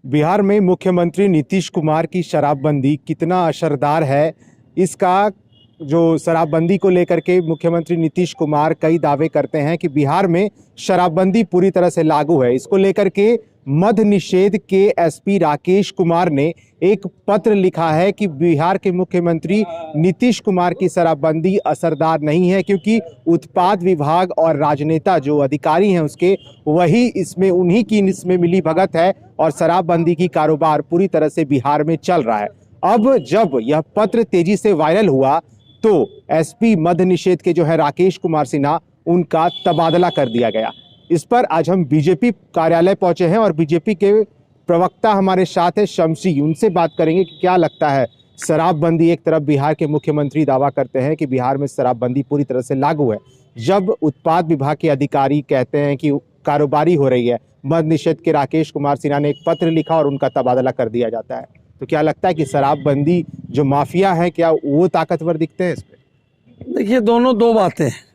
बिहार में मुख्यमंत्री नीतीश कुमार की शराबबंदी कितना असरदार है, इसका जो शराबबंदी को लेकर के मुख्यमंत्री नीतीश कुमार कई दावे करते हैं कि बिहार में शराबबंदी पूरी तरह से लागू है। इसको लेकर के मद्य निषेध के एसपी राकेश कुमार ने एक पत्र लिखा है कि बिहार के मुख्यमंत्री नीतीश कुमार की शराबबंदी असरदार नहीं है, क्योंकि उत्पाद विभाग और राजनेता जो अधिकारी हैं उसके वही उन्हीं की इसमें मिली भगत है और शराबबंदी की कारोबार पूरी तरह से बिहार में चल रहा है। अब जब यह पत्र तेजी से वायरल हुआ तो एसपी मद्य निषेध के जो है राकेश कुमार सिन्हा, उनका तबादला कर दिया गया। इस पर आज हम बीजेपी कार्यालय पहुंचे हैं और बीजेपी के प्रवक्ता हमारे साथ है शमसी, उनसे बात करेंगे कि क्या लगता है शराबबंदी। एक तरफ बिहार के मुख्यमंत्री दावा करते हैं कि बिहार में शराबबंदी पूरी तरह से लागू है, जब उत्पाद विभाग के अधिकारी कहते हैं कि कारोबारी हो रही है। मद्य निषेध के राकेश कुमार सिन्हा ने एक पत्र लिखा और उनका तबादला कर दिया जाता है। तो क्या लगता है कि शराबबंदी जो माफिया है, क्या वो ताकतवर दिखते हैं इस पे? देखिए, दोनों दो बातें हैं।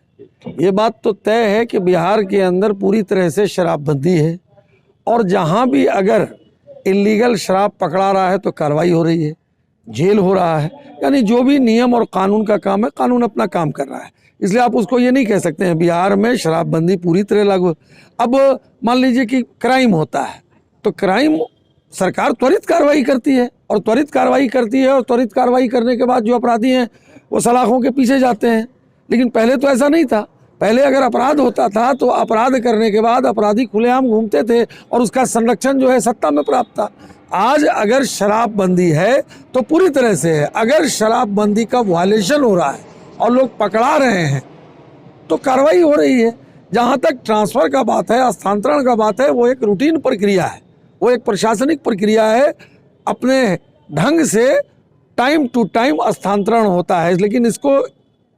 ये बात तो तय है कि बिहार के अंदर पूरी तरह से शराबबंदी है और जहाँ भी अगर इलीगल शराब पकड़ा रहा है तो कार्रवाई हो रही है, जेल हो रहा है। यानी जो भी नियम और कानून का काम है, कानून अपना काम कर रहा है। इसलिए आप उसको ये नहीं कह सकते हैं बिहार में शराबबंदी पूरी तरह लागू। अब मान लीजिए कि क्राइम होता है तो क्राइम सरकार त्वरित कार्रवाई करती है और त्वरित कार्रवाई करने के बाद जो अपराधी हैं वो सलाखों के पीछे जाते हैं। लेकिन पहले तो ऐसा नहीं था। पहले अगर अपराध होता था तो अपराध करने के बाद अपराधी खुलेआम घूमते थे और उसका संरक्षण जो है सत्ता में प्राप्त था। आज अगर शराबबंदी है तो पूरी तरह से है। अगर शराबबंदी का वायलेशन हो रहा है और लोग पकड़ा रहे हैं तो कार्रवाई हो रही है। जहाँ तक ट्रांसफ़र का बात है, हस्तांतरण का बात है, वो एक रूटीन प्रक्रिया है, वो एक प्रशासनिक प्रक्रिया है। अपने ढंग से टाइम टू टाइम हस्तांतरण होता है। लेकिन इसको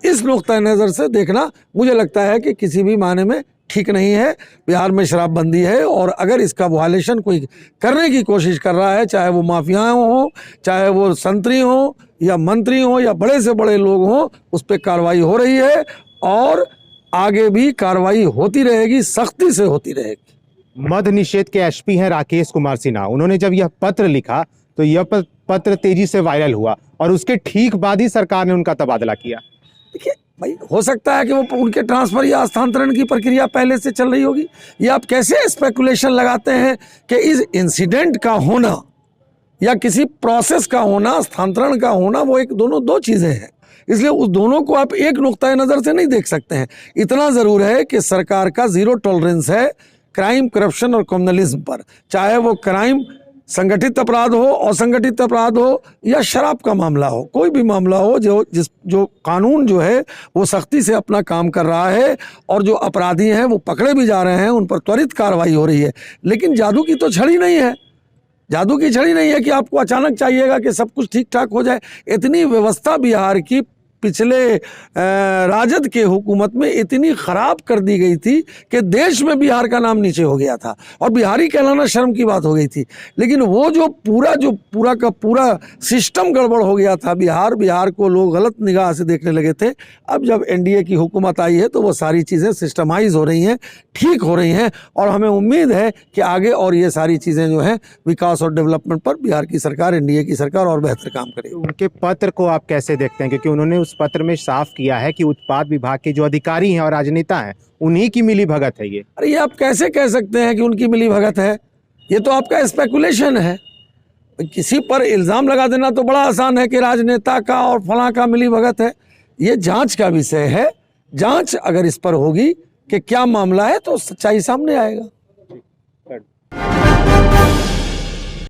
इस नुक्ता नज़र से देखना मुझे लगता है कि किसी भी मायने में ठीक नहीं है। बिहार में शराबबंदी है और अगर इसका वायलेशन कोई करने की कोशिश कर रहा है, चाहे वो माफियाएं हों, चाहे वो संतरी हों या मंत्री हों या बड़े से बड़े लोग हों, उस पर कार्रवाई हो रही है और आगे भी कार्रवाई होती रहेगी, सख्ती से होती रहेगी। मद्य निषेध के एसपी हैं राकेश कुमार सिन्हा। उन्होंने जब यह पत्र लिखा तो यह पत्र तेजी से वायरल हुआ और उसके ठीक बाद ही सरकार ने उनका तबादला किया। देखिए भाई, हो सकता है कि वो उनके ट्रांसफर या हस्तांतरण की प्रक्रिया पहले से चल रही होगी। ये आप कैसे स्पेकुलेशन लगाते हैं कि इस इंसिडेंट का होना या किसी प्रोसेस का होना, हस्तांतरण का होना, वो दोनों दो चीज़ें हैं। इसलिए उस दोनों को आप एक नुक्ता नज़र से नहीं देख सकते हैं। इतना ज़रूर है कि सरकार का ज़ीरो टॉलरेंस है क्राइम, करप्शन और कम्युनलिज्म पर। चाहे वो क्राइम संगठित अपराध हो, असंगठित अपराध हो या शराब का मामला हो, कोई भी मामला हो, जो कानून जो है वो सख्ती से अपना काम कर रहा है और जो अपराधी हैं वो पकड़े भी जा रहे हैं, उन पर त्वरित कार्रवाई हो रही है। लेकिन जादू की तो छड़ी नहीं है। जादू की छड़ी नहीं है कि आपको अचानक चाहिएगा कि सब कुछ ठीक ठाक हो जाए। इतनी व्यवस्था बिहार की पिछले राजद के हुकूमत में इतनी खराब कर दी गई थी कि देश में बिहार का नाम नीचे हो गया था और बिहारी कहलाना शर्म की बात हो गई थी। लेकिन वो जो पूरा का पूरा सिस्टम गड़बड़ हो गया था। बिहार को लोग गलत निगाह से देखने लगे थे। अब जब एनडीए की हुकूमत आई है तो वो सारी चीज़ें सिस्टमाइज हो रही हैं, ठीक हो रही हैं और हमें उम्मीद है कि आगे और ये सारी चीज़ें जो हैं विकास और डेवलपमेंट पर बिहार की सरकार, एनडीए की सरकार और बेहतर काम करेगी। उनके पत्र को आप कैसे देखते हैं, क्योंकि उन्होंने उस पत्र में साफ किया है कि उत्पाद विभाग के जो अधिकारी हैं और राजनेता हैं उन्हीं की मिली भगत है ये। अरे ये आप कैसे कह सकते हैं कि उनकी मिली भगत है? ये तो आपका स्पेकुलेशन है। किसी पर इल्ज़ाम लगा देना तो बड़ा आसान है कि राजनेता का और फलां का मिली भगत है। ये जांच का विषय है। जांच अगर इस पर होगी कि क्या मामला है तो सच्चाई सामने आएगा।